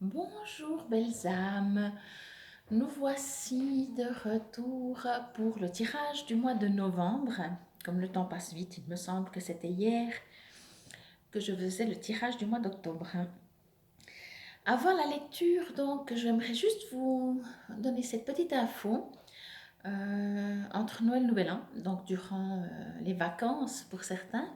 Bonjour belles âmes, nous voici de retour pour le tirage du mois de novembre. Comme le temps passe vite, il me semble que c'était hier que je faisais le tirage du mois d'octobre. Avant la lecture, donc, j'aimerais juste vous donner cette petite info. Entre Noël et Nouvel An, donc durant les vacances pour certains,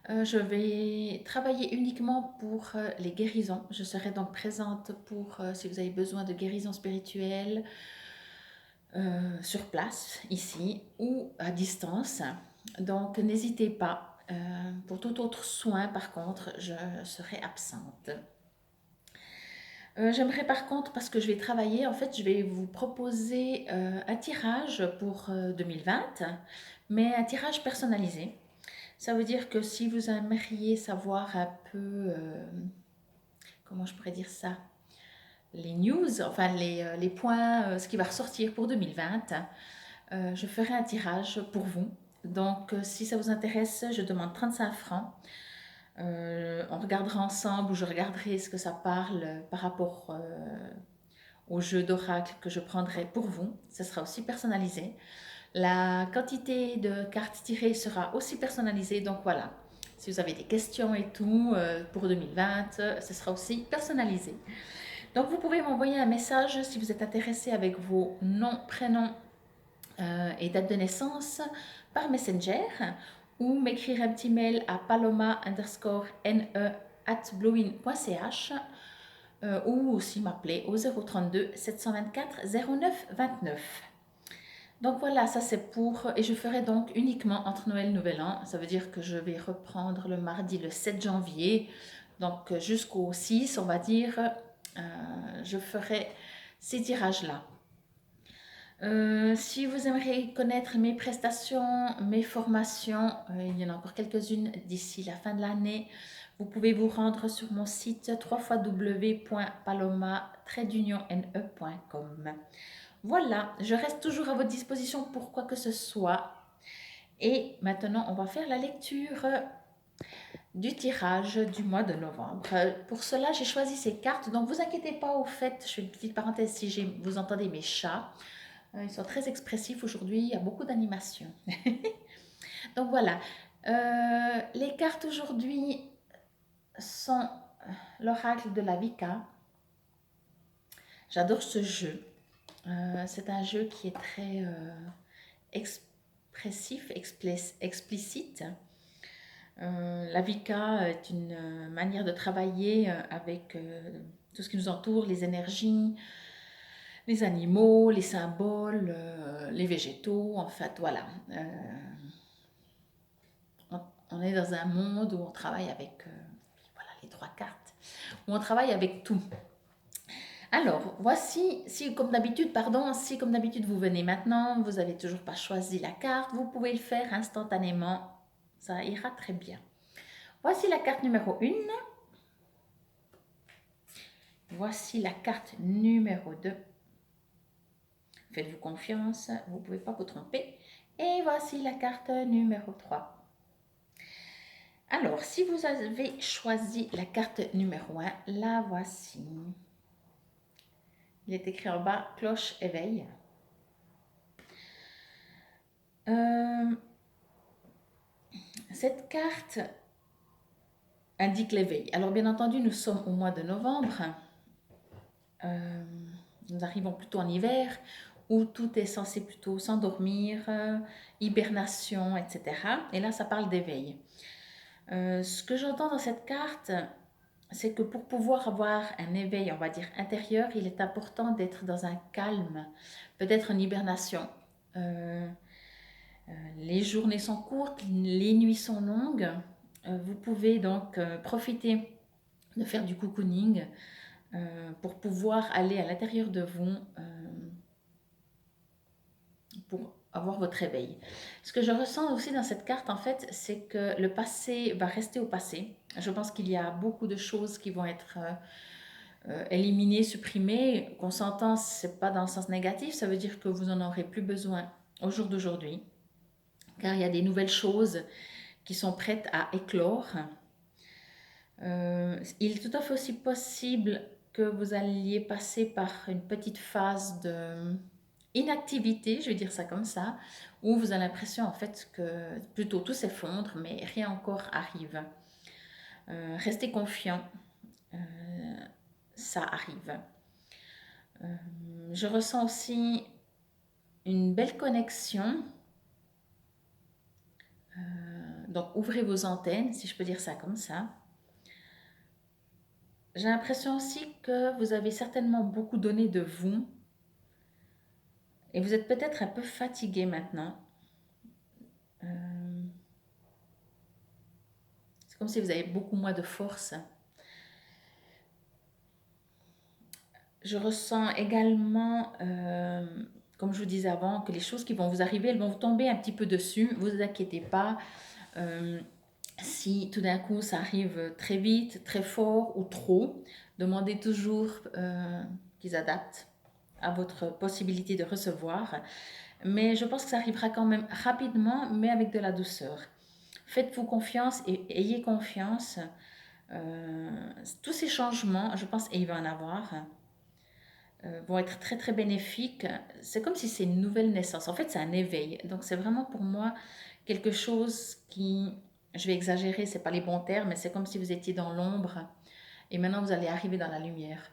je vais travailler uniquement pour les guérisons. Je serai donc présente pour si vous avez besoin de guérison spirituelle sur place, ici, ou à distance. Donc n'hésitez pas. Pour tout autre soin, par contre, je serai absente. J'aimerais par contre, parce que je vais travailler, en fait, je vais vous proposer un tirage pour 2020, mais un tirage personnalisé. Ça veut dire que si vous aimeriez savoir un peu, comment je pourrais dire ça, les news, enfin les points, ce qui va ressortir pour 2020, je ferai un tirage pour vous. Donc, si ça vous intéresse, je demande 35 francs. On regardera ensemble ou je regarderai ce que ça parle par rapport au jeu d'oracle que je prendrai pour vous. Ce sera aussi personnalisé. La quantité de cartes tirées sera aussi personnalisée. Donc voilà, si vous avez des questions et tout pour 2020, ce sera aussi personnalisé. Donc vous pouvez m'envoyer un message si vous êtes intéressé avec vos noms, prénoms et date de naissance par Messenger ou m'écrire un petit mail à paloma_ne@bluewin.ch ou aussi m'appeler au 032 724 09 29. Donc voilà, ça c'est pour... Et je ferai donc uniquement entre Noël et Nouvel An. Ça veut dire que je vais reprendre le mardi le 7 janvier. Donc jusqu'au 6, on va dire, je ferai ces tirages-là. Si vous aimeriez connaître mes prestations, mes formations, il y en a encore quelques-unes d'ici la fin de l'année. Vous pouvez vous rendre sur mon site www.paloma-ne.com. Voilà, je reste toujours à votre disposition pour quoi que ce soit. Et maintenant, on va faire la lecture du tirage du mois de novembre. Pour cela, j'ai choisi ces cartes. Donc, vous inquiétez pas au fait, je fais une petite parenthèse si vous entendez mes chats. Ils sont très expressifs aujourd'hui, il y a beaucoup d'animation. Donc voilà, les cartes aujourd'hui sont l'oracle de la Vika. J'adore ce jeu. C'est un jeu qui est très expressif, explicite. La Vika est une manière de travailler avec tout ce qui nous entoure, les énergies, les animaux, les symboles, les végétaux, en fait, voilà. On est dans un monde où on travaille avec voilà, les trois cartes, où on travaille avec tout. Alors, voici, si comme d'habitude, pardon, si comme d'habitude vous venez maintenant, vous n'avez toujours pas choisi la carte, vous pouvez le faire instantanément, ça ira très bien. Voici la carte numéro 1. Voici la carte numéro 2. Faites-vous confiance, vous ne pouvez pas vous tromper. Et voici la carte numéro 3. Alors, si vous avez choisi la carte numéro 1, la voici. Il est écrit en bas, cloche éveil. Cette carte indique l'éveil. Alors, bien entendu, nous sommes au mois de novembre. Nous arrivons plutôt en hiver, où tout est censé plutôt s'endormir, hibernation, etc. Et là, ça parle d'éveil. Ce que j'entends dans cette carte, c'est que pour pouvoir avoir un éveil, on va dire, intérieur, il est important d'être dans un calme, peut-être en hibernation. Les journées sont courtes, les nuits sont longues. Vous pouvez donc profiter de faire du cocooning pour pouvoir aller à l'intérieur de vous pour avoir votre réveil. Ce que je ressens aussi dans cette carte, en fait, c'est que le passé va rester au passé. Je pense qu'il y a beaucoup de choses qui vont être éliminées, supprimées. Qu'on s'entend, ce n'est pas dans le sens négatif, ça veut dire que vous n'en aurez plus besoin au jour d'aujourd'hui, car il y a des nouvelles choses qui sont prêtes à éclore. Il est tout à fait aussi possible que vous alliez passer par une petite phase de inactivité, je vais dire ça comme ça, où vous avez l'impression en fait que plutôt tout s'effondre, mais rien encore arrive. Restez confiant, euh, ça arrive. Je ressens aussi une belle connexion. Donc ouvrez vos antennes, si je peux dire ça comme ça. J'ai l'impression aussi que vous avez certainement beaucoup donné de vous et vous êtes peut-être un peu fatigué maintenant. Euh, c'est comme si vous avez beaucoup moins de force. Je ressens également, comme je vous disais avant, que les choses qui vont vous arriver, elles vont vous tomber un petit peu dessus. Ne vous inquiétez pas. Euh, si tout d'un coup ça arrive très vite, très fort ou trop, demandez toujours qu'ils adaptent à votre possibilité de recevoir. Mais je pense que ça arrivera quand même rapidement, mais avec de la douceur. Faites-vous confiance et ayez confiance. Tous ces changements, je pense, et il va en avoir, vont être très très bénéfiques. C'est comme si c'est une nouvelle naissance. En fait, c'est un éveil. Donc, c'est vraiment pour moi quelque chose qui, je vais exagérer, c'est pas les bons termes, mais c'est comme si vous étiez dans l'ombre et maintenant vous allez arriver dans la lumière.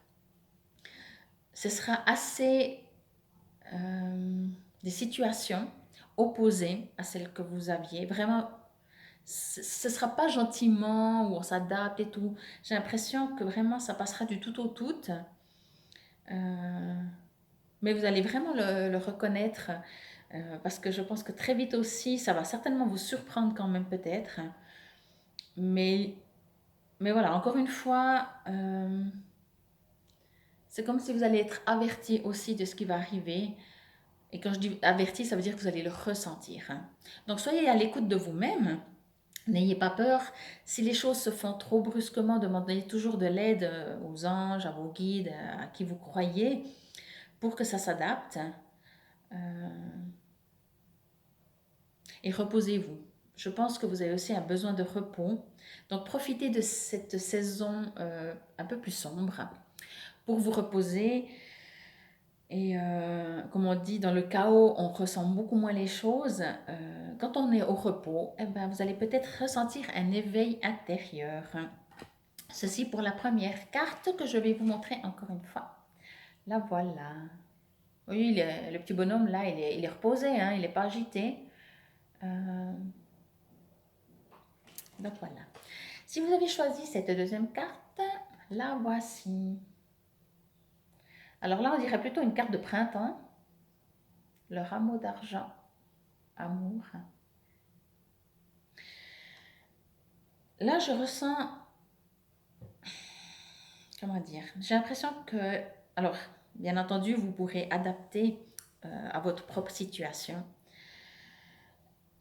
Ce sera assez des situations opposées à celles que vous aviez. Vraiment, ce ne sera pas gentiment où on s'adapte et tout. J'ai l'impression que vraiment ça passera du tout au tout. Mais vous allez vraiment le reconnaître parce que je pense que très vite aussi, ça va certainement vous surprendre quand même peut-être. Mais, mais voilà, encore une fois, c'est comme si vous allez être averti aussi de ce qui va arriver. Et quand je dis averti, ça veut dire que vous allez le ressentir. Donc soyez à l'écoute de vous-même. N'ayez pas peur. Si les choses se font trop brusquement, demandez toujours de l'aide aux anges, à vos guides, à qui vous croyez, pour que ça s'adapte. Et reposez-vous. Je pense que vous avez aussi un besoin de repos. Donc profitez de cette saison un peu plus sombre pour vous reposer. Et comme on dit, dans le chaos, on ressent beaucoup moins les choses. Quand on est au repos, eh ben, vous allez peut-être ressentir un éveil intérieur. Ceci pour la première carte que je vais vous montrer encore une fois. La voilà. Oui, le petit bonhomme là, il est reposé, hein, il n'est pas agité. Donc voilà. Si vous avez choisi cette deuxième carte, la voici. Alors là, on dirait plutôt une carte de printemps. Le rameau d'argent. Amour. Là, je ressens... Comment dire? J'ai l'impression que... Alors, bien entendu, vous pourrez adapter à votre propre situation.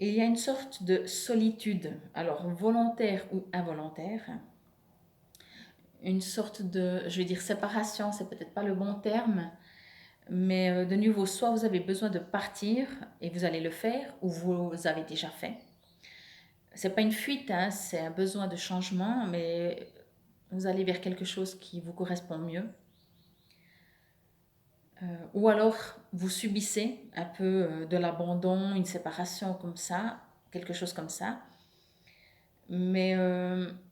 Et il y a une sorte de solitude, alors volontaire ou involontaire. Une sorte de, je vais dire séparation, c'est peut-être pas le bon terme, mais de nouveau, soit vous avez besoin de partir et vous allez le faire, ou vous avez déjà fait. C'est pas une fuite, hein, c'est un besoin de changement, mais vous allez vers quelque chose qui vous correspond mieux. Ou alors vous subissez un peu de l'abandon, une séparation comme ça, quelque chose comme ça. Mais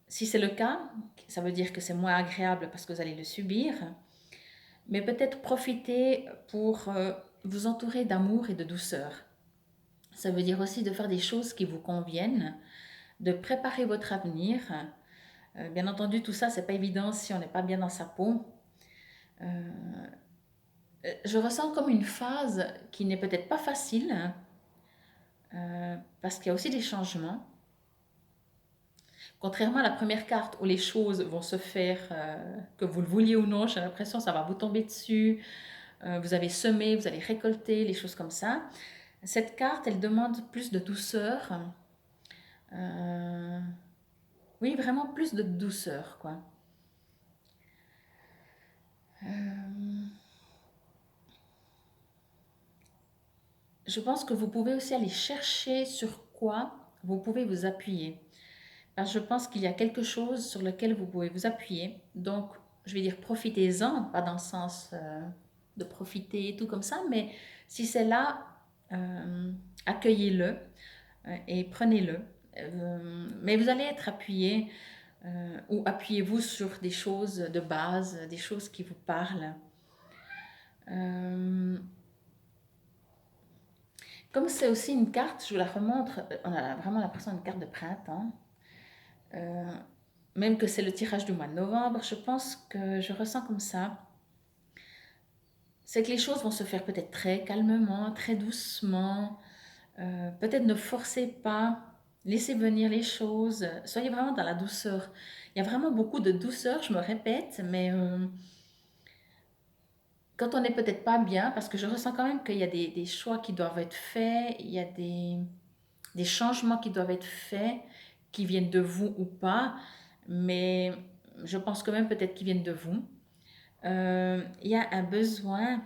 si c'est le cas, ça veut dire que c'est moins agréable parce que vous allez le subir. Mais peut-être profiter pour vous entourer d'amour et de douceur. Ça veut dire aussi de faire des choses qui vous conviennent, de préparer votre avenir. Bien entendu, tout ça, c'est pas évident si on n'est pas bien dans sa peau. Je ressens comme une phase qui n'est peut-être pas facile, parce qu'il y a aussi des changements. Contrairement à la première carte où les choses vont se faire, que vous le vouliez ou non, j'ai l'impression que ça va vous tomber dessus, vous avez semé, vous allez récolter, les choses comme ça. Cette carte, elle demande plus de douceur. Oui, vraiment plus de douceur, quoi. Je pense que vous pouvez aussi aller chercher sur quoi vous pouvez vous appuyer. Parce que je pense qu'il y a quelque chose sur lequel vous pouvez vous appuyer. Donc, je vais dire profitez-en, pas dans le sens de profiter et tout comme ça, mais si c'est là, accueillez-le et prenez-le. Mais vous allez être appuyé ou appuyez-vous sur des choses de base, des choses qui vous parlent. Comme c'est aussi une carte, je vous la remontre, on a vraiment l'impression d'une carte de printemps. Même que c'est le tirage du mois de novembre, je pense que je ressens comme ça. C'est que les choses vont se faire peut-être très calmement, très doucement. Peut-être ne forcez pas, laissez venir les choses. Soyez vraiment dans la douceur. Il y a vraiment beaucoup de douceur, je me répète, mais quand on n'est peut-être pas bien, parce que je ressens quand même qu'il y a des choix qui doivent être faits, il y a des changements qui doivent être faits, qui viennent de vous ou pas, mais je pense quand même peut-être qu'ils viennent de vous. Il y a un besoin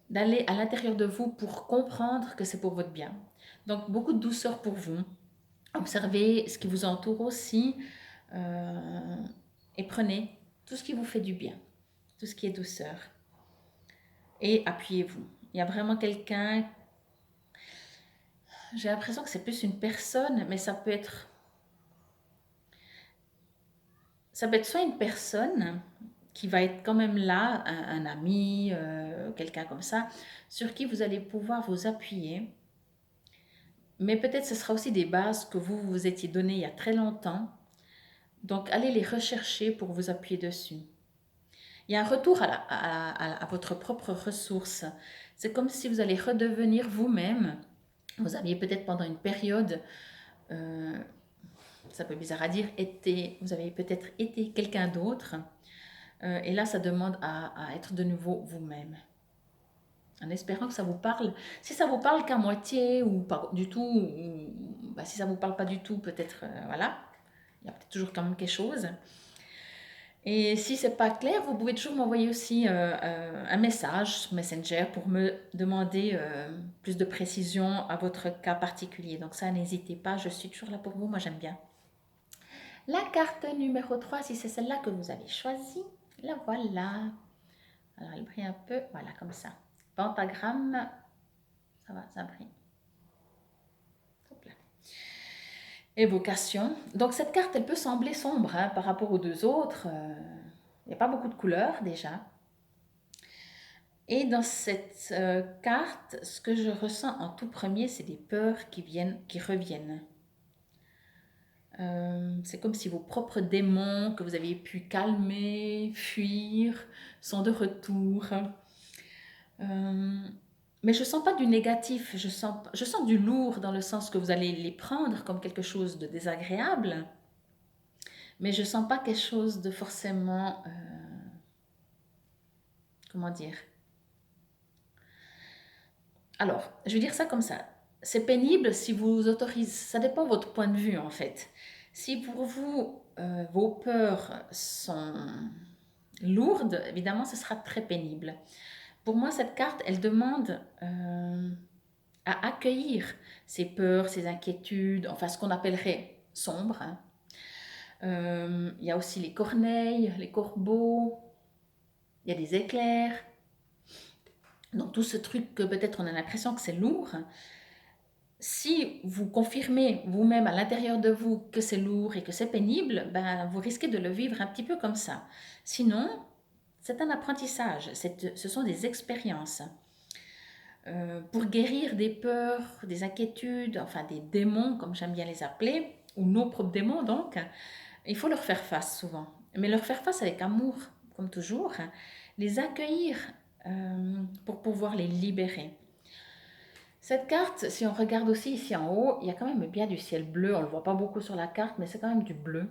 d'aller à l'intérieur de vous pour comprendre que c'est pour votre bien. Donc beaucoup de douceur pour vous. Observez ce qui vous entoure aussi et prenez tout ce qui vous fait du bien, tout ce qui est douceur. Et appuyez-vous. Il y a vraiment quelqu'un, j'ai l'impression que c'est plus une personne, mais ça peut être soit une personne qui va être quand même là, un ami, quelqu'un comme ça, sur qui vous allez pouvoir vous appuyer. Mais peut-être ce sera aussi des bases que vous vous étiez données il y a très longtemps. Donc allez les rechercher pour vous appuyer dessus. Il y a un retour à votre propre ressource. C'est comme si vous allez redevenir vous-même. Vous aviez peut-être pendant une période, ça peut être bizarre à dire, vous avez peut-être été quelqu'un d'autre. Et là, ça demande à être de nouveau vous-même. En espérant que ça vous parle. Si ça vous parle qu'à moitié ou pas du tout, ou, si ça vous parle pas du tout, peut-être, voilà, il y a peut-être toujours quand même quelque chose. Et si c'est pas clair, vous pouvez toujours m'envoyer aussi un message sur Messenger pour me demander plus de précision à votre cas particulier. Donc ça, n'hésitez pas, je suis toujours là pour vous, moi j'aime bien. La carte numéro 3, si c'est celle-là que vous avez choisie, la voilà. Alors elle brille un peu, voilà comme ça. Pentagramme, ça va, ça brille. Hop là. Évocation. Donc cette carte, elle peut sembler sombre hein, par rapport aux deux autres. Il n'y a pas beaucoup de couleurs déjà. Et dans cette carte, ce que je ressens en tout premier, c'est des peurs qui reviennent. C'est comme si vos propres démons que vous aviez pu calmer, fuir, sont de retour. Mais je ne sens pas du négatif, je sens du lourd dans le sens que vous allez les prendre comme quelque chose de désagréable, mais je ne sens pas quelque chose de forcément, comment dire. Alors, je vais dire ça comme ça. C'est pénible si vous autorisez, ça dépend de votre point de vue en fait. Si pour vous, vos peurs sont lourdes, évidemment, ce sera très pénible. Pour moi, cette carte, elle demande à accueillir ces peurs, ces inquiétudes, enfin ce qu'on appellerait sombre. Hein. Il y a aussi les corneilles, les corbeaux, il y a des éclairs. Donc tout ce truc que peut-être on a l'impression que c'est lourd, si vous confirmez vous-même à l'intérieur de vous que c'est lourd et que c'est pénible, ben, vous risquez de le vivre un petit peu comme ça. Sinon, c'est un apprentissage, ce sont des expériences. Pour guérir des peurs, des inquiétudes, enfin des démons, comme j'aime bien les appeler, ou nos propres démons donc, il faut leur faire face souvent. Mais leur faire face avec amour, comme toujours, les accueillir pour pouvoir les libérer. Cette carte, si on regarde aussi ici en haut, il y a quand même bien du ciel bleu. On ne le voit pas beaucoup sur la carte, mais c'est quand même du bleu.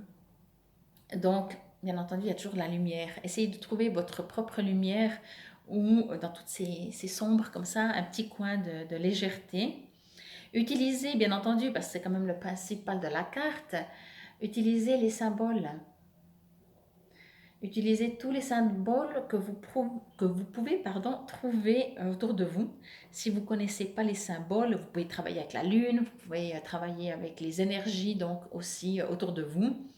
Donc, bien entendu, il y a toujours de la lumière. Essayez de trouver votre propre lumière ou dans toutes ces sombres comme ça, un petit coin de légèreté. Utilisez, bien entendu, parce que c'est quand même le principal de la carte, utilisez les symboles. Utilisez tous les symboles que vous pouvez trouver autour de vous. Si vous ne connaissez pas les symboles, vous pouvez travailler avec la lune, vous pouvez travailler avec les énergies donc aussi autour de vous.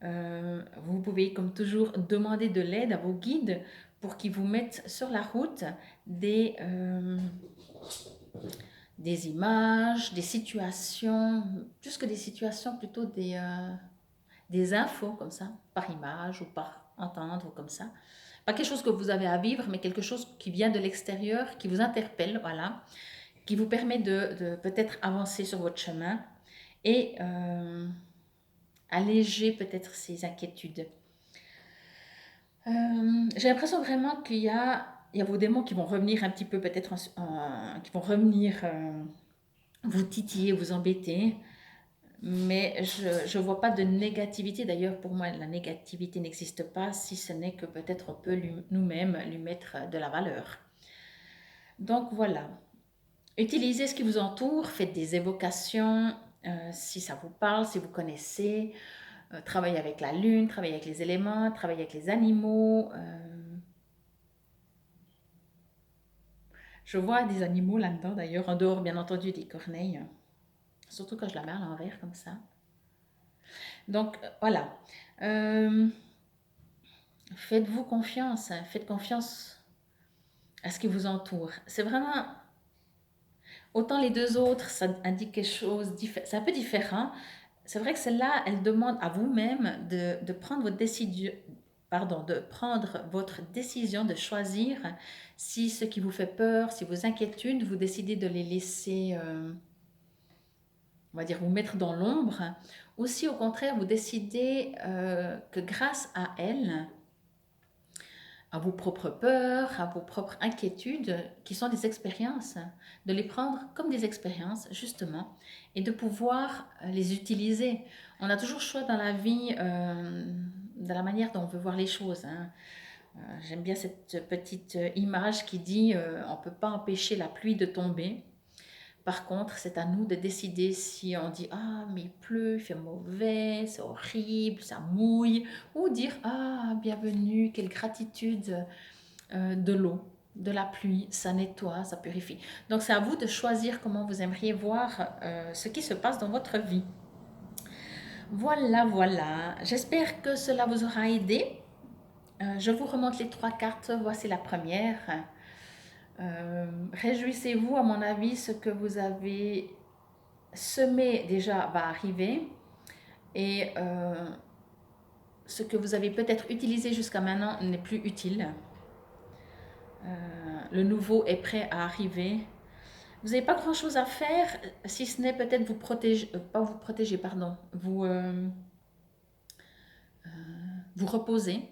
Vous pouvez comme toujours demander de l'aide à vos guides pour qu'ils vous mettent sur la route des images, des situations, plus que des situations, plutôt des infos comme ça, par image ou par entendre ou comme ça. Pas quelque chose que vous avez à vivre, mais quelque chose qui vient de l'extérieur, qui vous interpelle, voilà, qui vous permet de peut-être avancer sur votre chemin et alléger peut-être ces inquiétudes. J'ai l'impression vraiment il y a vos démons qui vont revenir un petit peu, peut-être, qui vont revenir vous titiller, vous embêter. Mais je ne vois pas de négativité. D'ailleurs, pour moi, la négativité n'existe pas, si ce n'est que peut-être on peut nous-mêmes lui mettre de la valeur. Donc voilà, utilisez ce qui vous entoure, faites des évocations, si ça vous parle, si vous connaissez, travaillez avec la lune, travaillez avec les éléments, travaillez avec les animaux. Je vois des animaux là-dedans d'ailleurs, en dehors bien entendu des corneilles, surtout quand je la mets à l'envers comme ça. Donc voilà. Faites-vous confiance, hein. Faites confiance à ce qui vous entoure. C'est vraiment, autant les deux autres, ça indique quelque chose, c'est un peu différent. C'est vrai que celle-là, elle demande à vous-même de prendre votre décision, pardon, de prendre votre décision, de choisir si ce qui vous fait peur, si vos inquiétudes, vous décidez de les laisser, on va dire, vous mettre dans l'ombre, ou si au contraire, vous décidez que grâce à elles, à vos propres peurs, à vos propres inquiétudes, qui sont des expériences, de les prendre comme des expériences, justement, et de pouvoir les utiliser. On a toujours le choix dans la vie, de la manière dont on veut voir les choses, hein. J'aime bien cette petite image qui dit on ne peut pas empêcher la pluie de tomber. Par contre, c'est à nous de décider si on dit ah mais il pleut, il fait mauvais, c'est horrible, ça mouille, ou dire ah bienvenue, quelle gratitude de l'eau, de la pluie, ça nettoie, ça purifie. Donc c'est à vous de choisir comment vous aimeriez voir ce qui se passe dans votre vie. Voilà, voilà. J'espère que cela vous aura aidé. Je vous remonte les 3 cartes. Voici la première. Réjouissez-vous, à mon avis, ce que vous avez semé déjà va arriver. Et ce que vous avez peut-être utilisé jusqu'à maintenant n'est plus utile. Le nouveau est prêt à arriver. Vous n'avez pas grand-chose à faire, si ce n'est peut-être vous protéger, pas vous protéger, pardon, vous reposer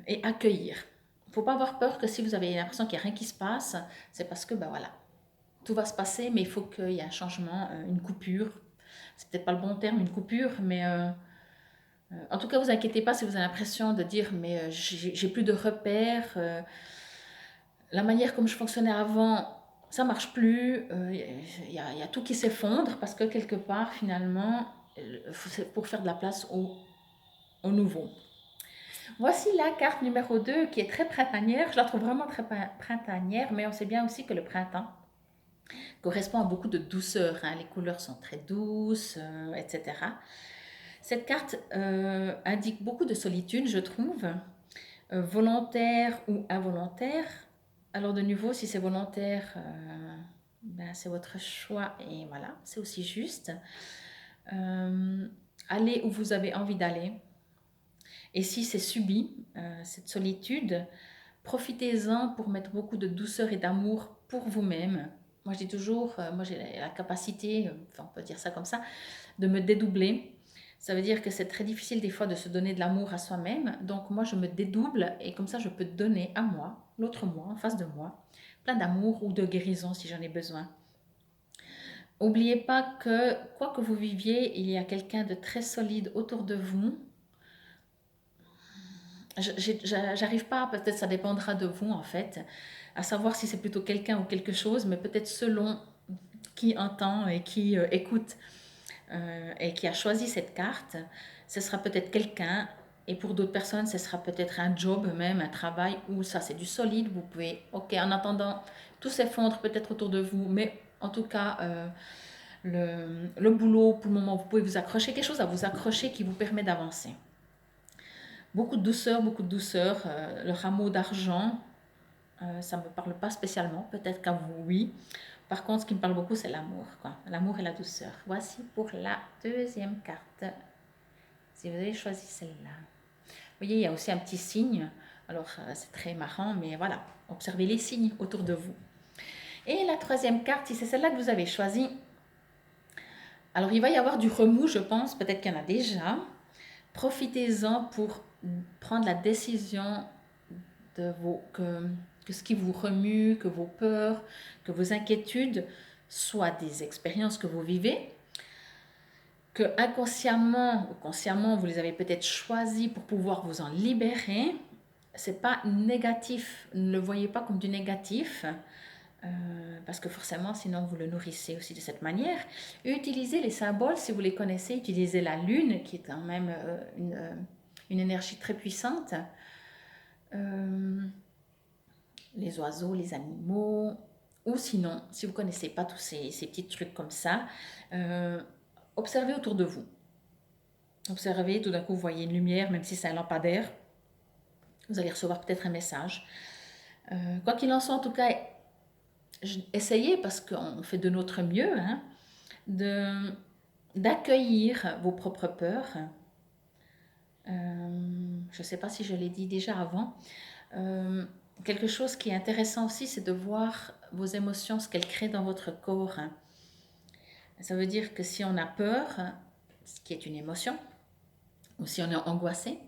et accueillir. Il ne faut pas avoir peur que si vous avez l'impression qu'il n'y a rien qui se passe, c'est parce que, ben voilà, tout va se passer, mais il faut qu'il y ait un changement, une coupure. C'est peut-être pas le bon terme, une coupure, mais en tout cas, vous inquiétez pas si vous avez l'impression de dire, mais j'ai plus de repères, la manière comme je fonctionnais avant, ça marche plus, y a tout qui s'effondre parce que quelque part, finalement, c'est pour faire de la place au nouveau. Voici la carte numéro 2 qui est très printanière. Je la trouve vraiment très printanière, mais on sait bien aussi que le printemps correspond à beaucoup de douceur, hein. Les couleurs sont très douces, etc. Cette carte indique beaucoup de solitude, je trouve, volontaire ou involontaire. Alors de nouveau, si c'est volontaire, ben, c'est votre choix et voilà, c'est aussi juste. Allez où vous avez envie d'aller. Et si c'est subi, cette solitude, profitez-en pour mettre beaucoup de douceur et d'amour pour vous-même. Moi, je dis toujours, moi j'ai la capacité, enfin on peut dire ça comme ça, de me dédoubler. Ça veut dire que c'est très difficile des fois de se donner de l'amour à soi-même. Donc moi, je me dédouble et comme ça, je peux donner à moi, l'autre moi, en face de moi, plein d'amour ou de guérison si j'en ai besoin. N'oubliez pas que quoi que vous viviez, il y a quelqu'un de très solide autour de vous. J'arrive pas, peut-être ça dépendra de vous en fait, à savoir si c'est plutôt quelqu'un ou quelque chose, mais peut-être selon qui entend et qui écoute et qui a choisi cette carte, ce sera peut-être quelqu'un, et pour d'autres personnes, ce sera peut-être un job même, un travail où ça c'est du solide, vous pouvez, ok, en attendant, tout s'effondre peut-être autour de vous, mais en tout cas, le boulot, pour le moment, vous pouvez vous accrocher, quelque chose à vous accrocher qui vous permet d'avancer. Beaucoup de douceur, beaucoup de douceur. Le rameau d'argent, ça ne me parle pas spécialement, peut-être qu'à vous, oui. Par contre, ce qui me parle beaucoup, c'est l'amour, quoi. L'amour et la douceur. Voici pour la deuxième carte. Si vous avez choisi celle-là. Vous voyez, il y a aussi un petit signe. Alors, c'est très marrant, mais voilà. Observez les signes autour de vous. Et la troisième carte, si c'est celle-là que vous avez choisie, alors il va y avoir du remous, je pense. Peut-être qu'il y en a déjà. Profitez-en pour prendre la décision de que ce qui vous remue, que vos peurs, que vos inquiétudes soient des expériences que vous vivez, que inconsciemment ou consciemment vous les avez peut-être choisies pour pouvoir vous en libérer. C'est pas négatif, ne le voyez pas comme du négatif, parce que forcément sinon vous le nourrissez aussi de cette manière. Utilisez les symboles si vous les connaissez, utilisez la lune qui est quand même une énergie très puissante. Les oiseaux, les animaux, ou sinon, si vous ne connaissez pas tous ces petits trucs comme ça, observez autour de vous. Observez, tout d'un coup, vous voyez une lumière, même si c'est un lampadaire, vous allez recevoir peut-être un message. Quoi qu'il en soit, en tout cas, essayez, parce qu'on fait de notre mieux, hein, d'accueillir vos propres peurs. Je ne sais pas si je l'ai dit déjà avant. Quelque chose qui est intéressant aussi, c'est de voir vos émotions, ce qu'elles créent dans votre corps. Ça veut dire que si on a peur, ce qui est une émotion, ou si on est angoissé,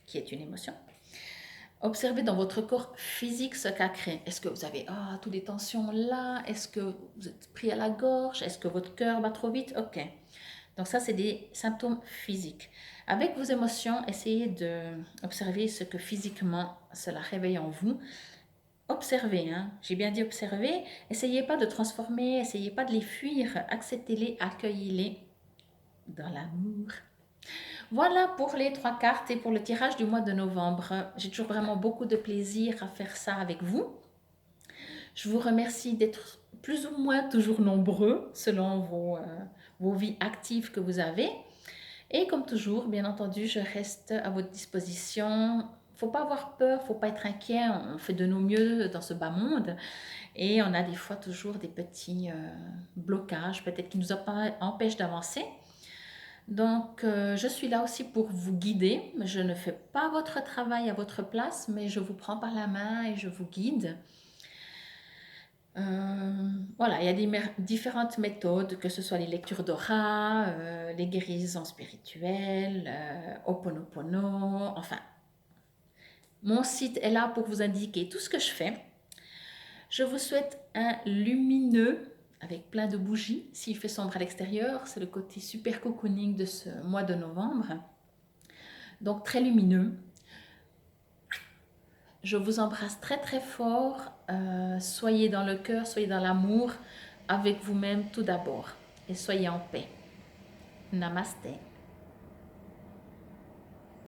qui est une émotion, observez dans votre corps physique ce qu'a créé. Est-ce que vous avez toutes les tensions là? Est-ce que vous êtes pris à la gorge? Est-ce que votre cœur bat trop vite? Ok. Donc ça, c'est des symptômes physiques. Avec vos émotions, essayez d'observer ce que physiquement cela réveille en vous. Observez, hein. J'ai bien dit observer. Essayez pas de transformer, essayez pas de les fuir. Acceptez-les, accueillez-les dans l'amour. Voilà pour les 3 cartes et pour le tirage du mois de novembre. J'ai toujours vraiment beaucoup de plaisir à faire ça avec vous. Je vous remercie d'être plus ou moins toujours nombreux selon vos vies actives que vous avez. Et comme toujours, bien entendu, je reste à votre disposition. Faut pas avoir peur, faut pas être inquiet. On fait de nos mieux dans ce bas monde. Et on a des fois toujours des petits blocages, peut-être qui nous empêchent d'avancer. Donc, je suis là aussi pour vous guider. Je ne fais pas votre travail à votre place, mais je vous prends par la main et je vous guide. Voilà, il y a différentes méthodes, que ce soit les lectures d'aura, les guérisons spirituelles, Ho'oponopono, enfin. Mon site est là pour vous indiquer tout ce que je fais. Je vous souhaite un lumineux avec plein de bougies. S'il fait sombre à l'extérieur, c'est le côté super cocooning de ce mois de novembre. Donc très lumineux. Je vous embrasse très très fort. Soyez dans le cœur, soyez dans l'amour avec vous-même tout d'abord. Et soyez en paix. Namasté.